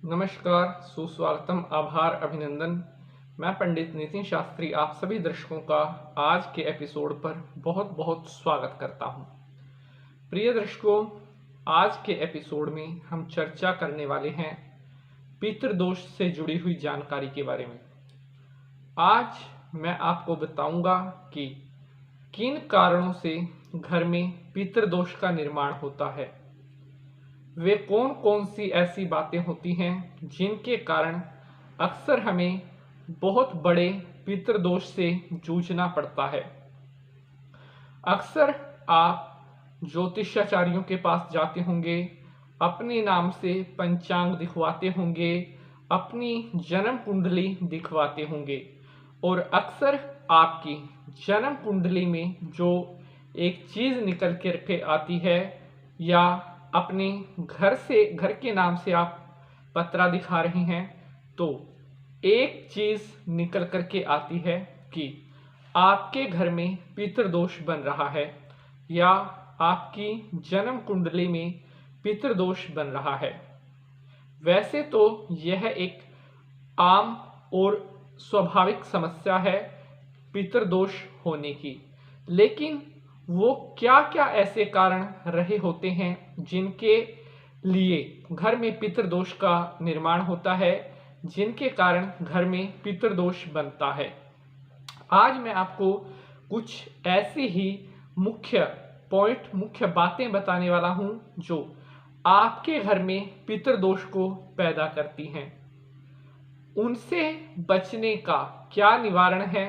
नमस्कार, सुस्वागतम, आभार, अभिनंदन। मैं पंडित नितिन शास्त्री आप सभी दर्शकों का आज के एपिसोड पर बहुत बहुत स्वागत करता हूं। प्रिय दर्शकों, आज के एपिसोड में हम चर्चा करने वाले हैं पितृदोष से जुड़ी हुई जानकारी के बारे में। आज मैं आपको बताऊंगा कि किन कारणों से घर में पितृदोष का निर्माण होता है। वे कौन कौन सी ऐसी बातें होती हैं जिनके कारण अक्सर हमें बहुत बड़े पितृदोष से जूझना पड़ता है। अक्सर आप ज्योतिषाचार्यों के पास जाते होंगे, अपने नाम से पंचांग दिखवाते होंगे, अपनी जन्म कुंडली दिखवाते होंगे और अक्सर आपकी जन्म कुंडली में जो एक चीज़ निकल के आती है या अपने घर के नाम से आप पत्रा दिखा रहे हैं तो एक चीज़ निकल कर के आती है कि आपके घर में पितृदोष बन रहा है या आपकी जन्म कुंडली में पितृदोष बन रहा है। वैसे तो यह एक आम और स्वाभाविक समस्या है पितृदोष होने की, लेकिन वो क्या क्या ऐसे कारण रहे होते हैं जिनके लिए घर में पितृदोष का निर्माण होता है, जिनके कारण घर में पितृदोष बनता है। आज मैं आपको कुछ ऐसी ही मुख्य बातें बताने वाला हूं जो आपके घर में पितृदोष को पैदा करती हैं। उनसे बचने का क्या निवारण है,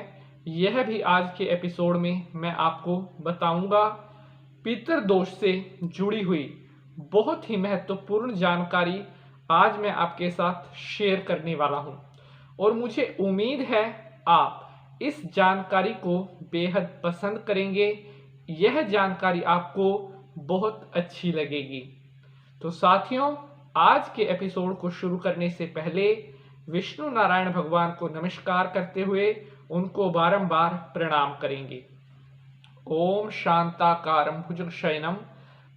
यह भी आज के एपिसोड में मैं आपको बताऊंगा। पितृदोष से जुड़ी हुई बहुत ही महत्वपूर्ण जानकारी आज मैं आपके साथ शेयर करने वाला हूं और मुझे उम्मीद है आप इस जानकारी को बेहद पसंद करेंगे। यह जानकारी आपको बहुत अच्छी लगेगी। तो साथियों, आज के एपिसोड को शुरू करने से पहले विष्णु नारायण भगवान को नमस्कार करते हुए उनको बारंबार प्रणाम करेंगे। ओम शांताकारं भुजगशयनं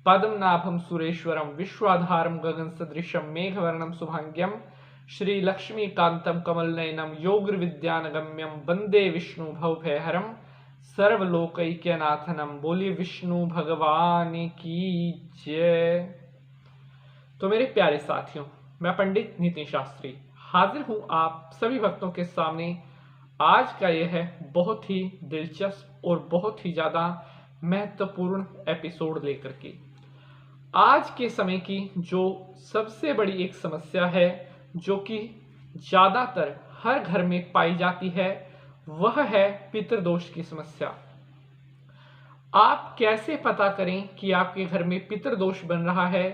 पद्मनाभं सुरेश्वरं विश्वाधारं गगन सदृशं मेघवर्णं शुभांग्यं श्री लक्ष्मीकांतं कमलनयनं योगिर्विद्यानगम्यं वंदे विष्णु भवभयहरं सर्वलोकैक्यनाथनं। बोलिए विष्णु भगवान की जय। तो मेरे प्यारे साथियों, मैं पंडित नितिन शास्त्री हाजिर हूं आप सभी भक्तों के सामने आज का यह बहुत ही दिलचस्प और बहुत ही ज़्यादा महत्वपूर्ण एपिसोड लेकर के। आज के समय की जो सबसे बड़ी एक समस्या है जो कि ज़्यादातर हर घर में पाई जाती है, वह है पितृदोष की समस्या। आप कैसे पता करें कि आपके घर में पितृदोष बन रहा है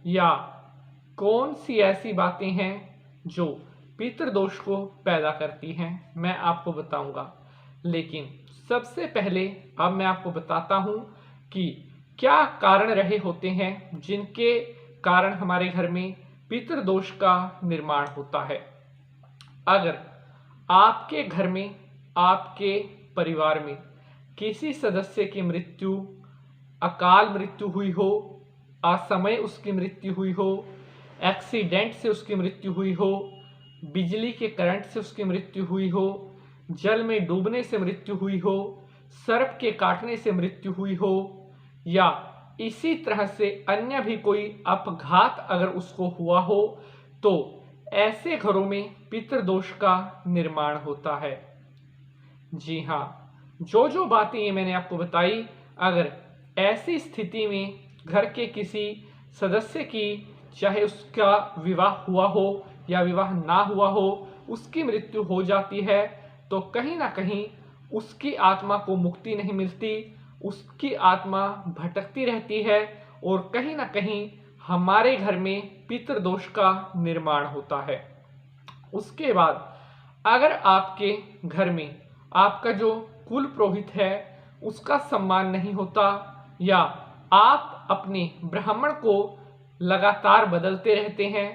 या कौन सी ऐसी बातें हैं जो पितृदोष को पैदा करती हैं, मैं आपको बताऊंगा। लेकिन सबसे पहले अब मैं आपको बताता हूं कि क्या कारण रहे होते हैं जिनके कारण हमारे घर में पितृदोष का निर्माण होता है। अगर आपके घर में, आपके परिवार में किसी सदस्य की मृत्यु, अकाल मृत्यु हुई हो, असमय उसकी मृत्यु हुई हो, एक्सीडेंट से उसकी मृत्यु हुई हो, बिजली के करंट से उसकी मृत्यु हुई हो, जल में डूबने से मृत्यु हुई हो, सर्प के काटने से मृत्यु हुई हो या इसी तरह से अन्य भी कोई अपघात अगर उसको हुआ हो, तो ऐसे घरों में पितृदोष का निर्माण होता है। जी हाँ, जो बातें ये मैंने आपको बताई, अगर ऐसी स्थिति में घर के किसी सदस्य की, चाहे उसका विवाह हुआ हो या विवाह ना हुआ हो, उसकी मृत्यु हो जाती है तो कहीं ना कहीं उसकी आत्मा को मुक्ति नहीं मिलती, उसकी आत्मा भटकती रहती है और कहीं ना कहीं हमारे घर में पितृदोष का निर्माण होता है। उसके बाद अगर आपके घर में आपका जो कुल पुरोहित है उसका सम्मान नहीं होता या आप अपने ब्राह्मण को लगातार बदलते रहते हैं,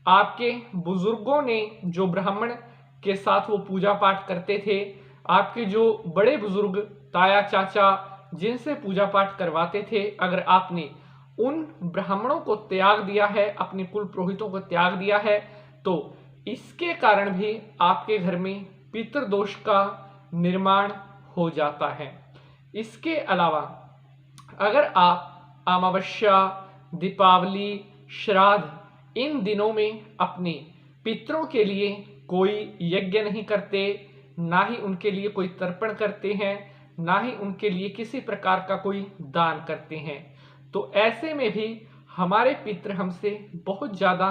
आपके बुजुर्गों ने जो ब्राह्मण के साथ वो पूजा पाठ करते थे, आपके जो बड़े बुजुर्ग ताया चाचा जिनसे पूजा पाठ करवाते थे, अगर आपने उन ब्राह्मणों को त्याग दिया है, अपने कुल पुरोहितों को त्याग दिया है, तो इसके कारण भी आपके घर में पितृदोष का निर्माण हो जाता है। इसके अलावा अगर आप अमावस्या, दीपावली, श्राद्ध इन दिनों में अपने पितरों के लिए कोई यज्ञ नहीं करते, ना ही उनके लिए कोई तर्पण करते हैं, ना ही उनके लिए किसी प्रकार का कोई दान करते हैं, तो ऐसे में भी हमारे पितृ हमसे बहुत ज़्यादा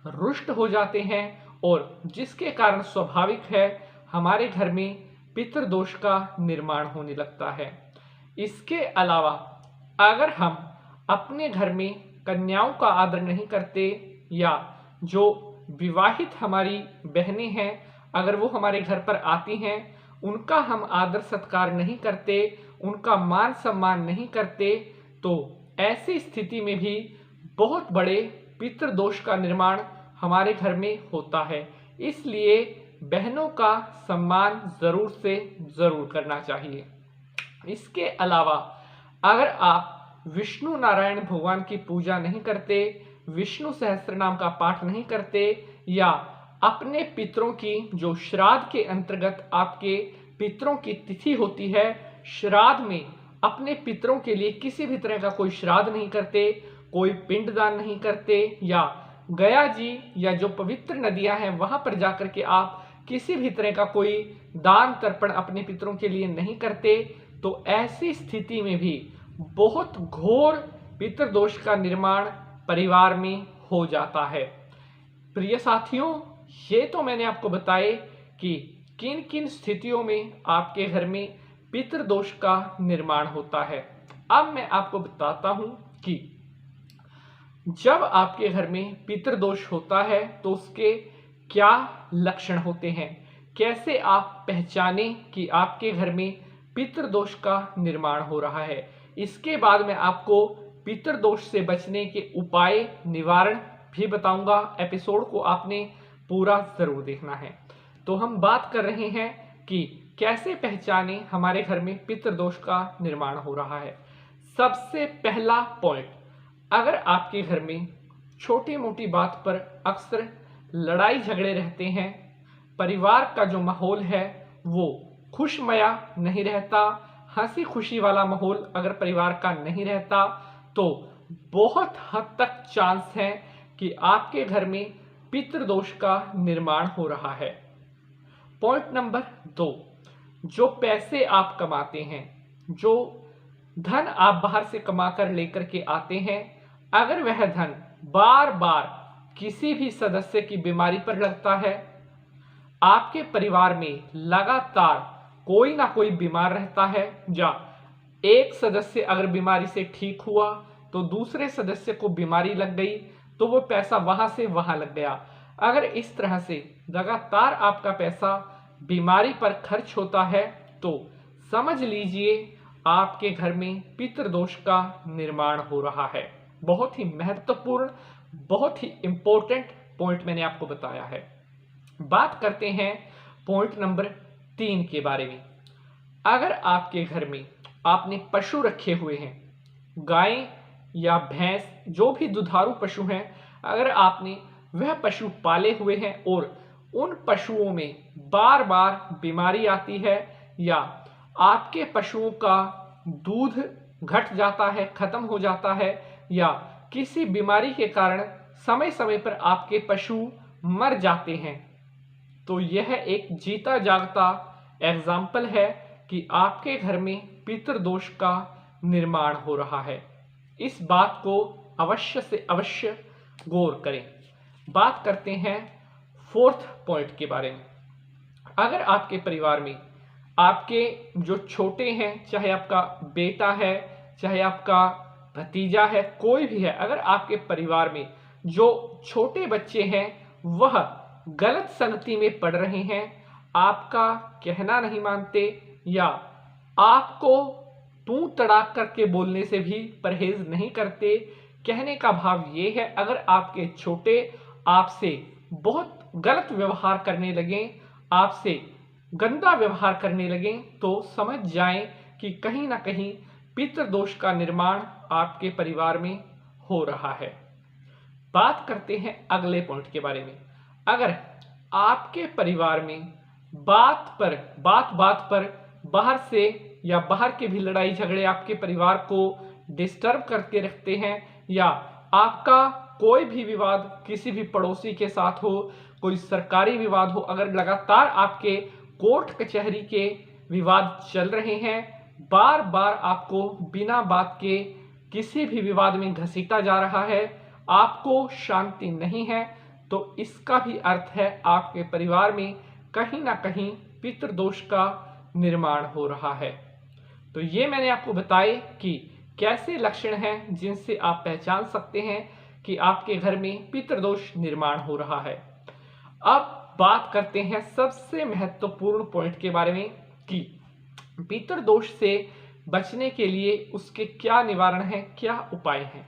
रुष्ट हो जाते हैं और जिसके कारण स्वाभाविक है हमारे घर में पितृदोष का निर्माण होने लगता है। इसके अलावा अगर हम अपने घर में कन्याओं का आदर नहीं करते या जो विवाहित हमारी बहनें हैं अगर वो हमारे घर पर आती हैं उनका हम आदर सत्कार नहीं करते, उनका मान सम्मान नहीं करते, तो ऐसी स्थिति में भी बहुत बड़े पितृदोष का निर्माण हमारे घर में होता है। इसलिए बहनों का सम्मान जरूर से जरूर करना चाहिए। इसके अलावा अगर आप विष्णु नारायण भगवान की पूजा नहीं करते, विष्णु सहस्त्रनाम का पाठ नहीं करते या अपने पितरों की जो श्राद्ध के अंतर्गत आपके पितरों की तिथि होती है, श्राद्ध में अपने पितरों के लिए किसी भी तरह का कोई श्राद्ध नहीं करते, कोई पिंडदान नहीं करते या गया जी या जो पवित्र नदियां हैं वहां पर जाकर के आप किसी भी तरह का कोई दान तर्पण अपने पितरों के लिए नहीं करते, तो ऐसी स्थिति में भी बहुत घोर पितृदोष का निर्माण परिवार में हो जाता है। प्रिय साथियों, ये तो मैंने आपको बताए कि किन किन स्थितियों में आपके घर में पितृदोष का निर्माण होता है। अब मैं आपको बताता हूं कि जब आपके घर में पितृदोष होता है तो उसके क्या लक्षण होते हैं, कैसे आप पहचानें कि आपके घर में पितृदोष का निर्माण हो रहा है। इसके बाद मैं आपको पितृदोष से बचने के उपाय, निवारण भी बताऊंगा। एपिसोड को आपने पूरा जरूर देखना है। तो हम बात कर रहे हैं कि कैसे पहचानें हमारे घर में पितृदोष का निर्माण हो रहा है। सबसे पहला पॉइंट, अगर आपके घर में छोटी मोटी बात पर अक्सर लड़ाई झगड़े रहते हैं, परिवार का जो माहौल है वो खुशमया नहीं रहता, हंसी खुशी वाला माहौल अगर परिवार का नहीं रहता, तो बहुत हद तक चांस है कि आपके घर में पितृदोष का निर्माण हो रहा है। पॉइंट नंबर 2, जो पैसे आप कमाते हैं, जो धन आप बाहर से कमाकर लेकर के आते हैं, अगर वह धन बार बार किसी भी सदस्य की बीमारी पर लगता है, आपके परिवार में लगातार कोई ना कोई बीमार रहता है, या एक सदस्य अगर बीमारी से ठीक हुआ तो दूसरे सदस्य को बीमारी लग गई तो वो पैसा वहां से वहां लग गया, अगर इस तरह से लगातार आपका पैसा बीमारी पर खर्च होता है तो समझ लीजिए आपके घर में पितृदोष का निर्माण हो रहा है। बहुत ही महत्वपूर्ण, बहुत ही इंपॉर्टेंट पॉइंट मैंने आपको बताया है। बात करते हैं पॉइंट नंबर 3 के बारे में। अगर आपके घर में आपने पशु रखे हुए हैं, गाय या भैंस, जो भी दुधारू पशु हैं, अगर आपने वह पशु पाले हुए हैं और उन पशुओं में बार बार बीमारी आती है या आपके पशुओं का दूध घट जाता है, खत्म हो जाता है, या किसी बीमारी के कारण समय समय पर आपके पशु मर जाते हैं, तो यह एक जीता जागता एग्जाम्पल है कि आपके घर में पितृदोष का निर्माण हो रहा है। इस बात को अवश्य से अवश्य गौर करें। बात करते हैं 4th पॉइंट के बारे में। अगर आपके परिवार में आपके जो छोटे हैं, चाहे आपका बेटा है, चाहे आपका भतीजा है, कोई भी है, अगर आपके परिवार में जो छोटे बच्चे हैं वह गलत संगति में पड़ रहे हैं, आपका कहना नहीं मानते या आपको तू तड़ाक करके बोलने से भी परहेज नहीं करते, कहने का भाव ये है अगर आपके छोटे आपसे बहुत गलत व्यवहार करने लगें, आपसे गंदा व्यवहार करने लगें, तो समझ जाएं कि कहीं ना कहीं पितृदोष का निर्माण आपके परिवार में हो रहा है। बात करते हैं अगले पॉइंट के बारे में। अगर आपके परिवार में बात बात पर बाहर से या बाहर के भी लड़ाई झगड़े आपके परिवार को डिस्टर्ब करके रखते हैं, या आपका कोई भी विवाद किसी भी पड़ोसी के साथ हो, कोई सरकारी विवाद हो, अगर लगातार आपके कोर्ट कचहरी के विवाद चल रहे हैं, बार बार आपको बिना बात के किसी भी विवाद में घसीटा जा रहा है, आपको शांति नहीं है, तो इसका भी अर्थ है आपके परिवार में कहीं ना कहीं पितृदोष का निर्माण हो रहा है। तो ये मैंने आपको बताए कि कैसे लक्षण हैं जिनसे आप पहचान सकते हैं कि आपके घर में पितृदोष निर्माण हो रहा है। अब बात करते हैं सबसे महत्वपूर्ण पॉइंट के बारे में कि पितृदोष से बचने के लिए उसके क्या निवारण हैं, क्या उपाय हैं।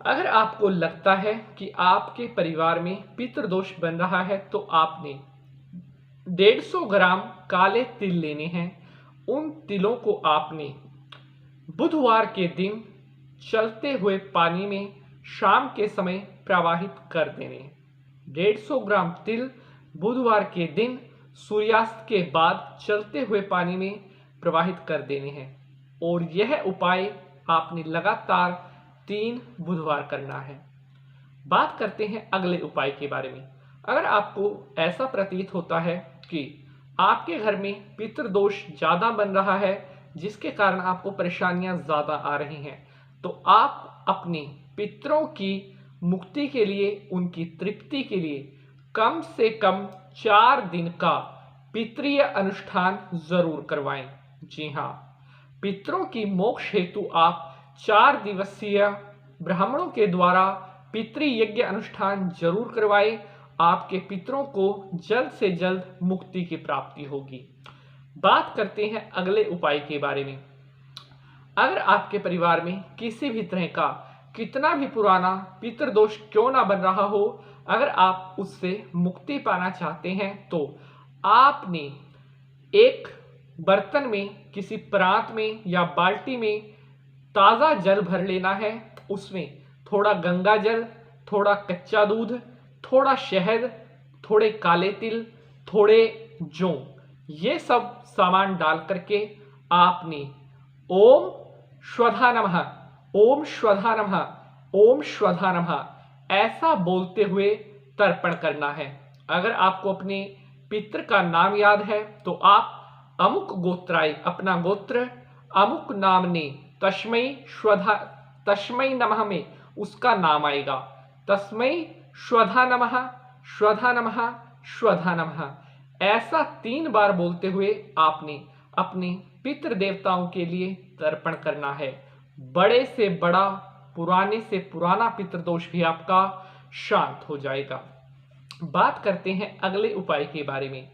अगर आपको लगता है कि आपके परिवार में पितृदोष बन रहा है, तो आपने 150 ग्राम काले तिल लेने हैं। उन तिलों को आपने बुधवार के दिन चलते हुए पानी में शाम के समय प्रवाहित कर देने हैं। 150 ग्राम तिल बुधवार के दिन सूर्यास्त के बाद चलते हुए पानी में प्रवाहित कर देने हैं, और यह उपाय आपने लगातार 3 बुधवार करना है। बात करते हैं अगले उपाय के बारे में। अगर आपको ऐसा प्रतीत होता है कि आपके घर में पितृदोष ज़्यादा बन रहा है, जिसके कारण आपको परेशानियां ज़्यादा आ रही हैं, तो आप अपने पितरों की मुक्ति के लिए, उनकी तृप्ति के लिए कम से कम 4 दिन का पितरीय अनुष्ठान जरूर करवाएं। जी हाँ, पितरों की मोक्ष हेतु आप 4 दिवसीय ब्राह्मणों के द्वारा पितृयज्ञ अनुष्ठान जरूर करवाएं। आपके पितरों को जल्द से जल्द मुक्ति की प्राप्ति होगी। बात करते हैं अगले उपाय के बारे में। अगर आपके परिवार में किसी भी तरह का कितना भी पुराना पितृदोष क्यों ना बन रहा हो, अगर आप उससे मुक्ति पाना चाहते हैं, तो आपने एक बर्तन में, किसी परात में या बाल्टी में ताज़ा जल भर लेना है। उसमें थोड़ा गंगा जल, थोड़ा कच्चा दूध, थोड़ा शहद, थोड़े काले तिल, थोड़े जौ, ये सब सामान डाल करके आपने ओम श्वधा नमः, ओम श्वधा नमः, ओम श्वधा नमः ऐसा बोलते हुए तर्पण करना है। अगर आपको अपने पितृ का नाम याद है, तो आप अमुक गोत्राय, अपना गोत्र अमुक नाम ने तस्मै नमः में उसका नाम आएगा। तस्मै श्वधा नमः, श्वधा नमः, श्वधा नमः ऐसा 3 बार बोलते हुए आपने अपने पितृ देवताओं के लिए तर्पण करना है। बड़े से बड़ा, पुराने से पुराना पितृदोष भी आपका शांत हो जाएगा। बात करते हैं अगले उपाय के बारे में।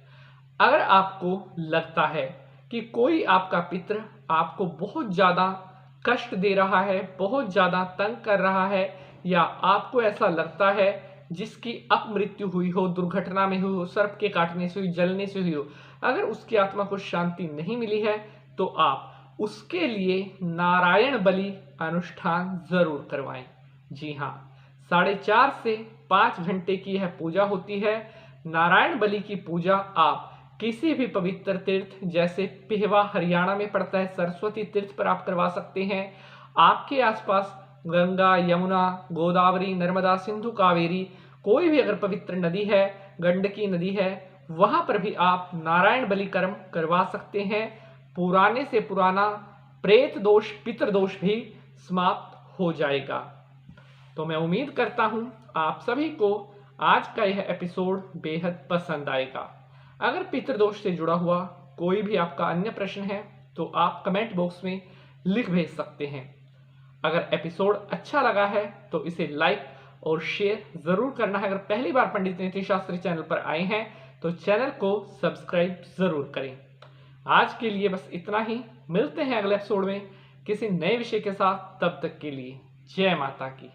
अगर आपको लगता है कि कोई आपका पितृ आपको बहुत ज़्यादा कष्ट दे रहा है, बहुत ज़्यादा तंग कर रहा है, या आपको ऐसा लगता है जिसकी अपमृत्यु हुई हो, दुर्घटना में हुई हो, सर्प के काटने से हुई, जलने से हुई हो, अगर उसकी आत्मा को शांति नहीं मिली है, तो आप उसके लिए नारायण बलि अनुष्ठान जरूर करवाएं। जी हाँ, 4.5 से 5 घंटे की यह पूजा होती है। नारायण बलि की पूजा आप किसी भी पवित्र तीर्थ, जैसे पेहवा हरियाणा में पड़ता है, सरस्वती तीर्थ पर आप करवा सकते हैं। आपके आसपास गंगा, यमुना, गोदावरी, नर्मदा, सिंधु, कावेरी, कोई भी अगर पवित्र नदी है, गंडकी नदी है, वहां पर भी आप नारायण बलि कर्म करवा सकते हैं। पुराने से पुराना प्रेत दोष, पितृदोष भी समाप्त हो जाएगा। तो मैं उम्मीद करता हूं आप सभी को आज का यह एपिसोड बेहद पसंद आएगा। अगर पितृदोष से जुड़ा हुआ कोई भी आपका अन्य प्रश्न है, तो आप कमेंट बॉक्स में लिख भेज सकते हैं। अगर एपिसोड अच्छा लगा है तो इसे लाइक और शेयर जरूर करना है। अगर पहली बार पंडित नीति शास्त्री चैनल पर आए हैं, तो चैनल को सब्सक्राइब जरूर करें। आज के लिए बस इतना ही। मिलते हैं अगले एपिसोड में किसी नए विषय के साथ। तब तक के लिए जय माता की।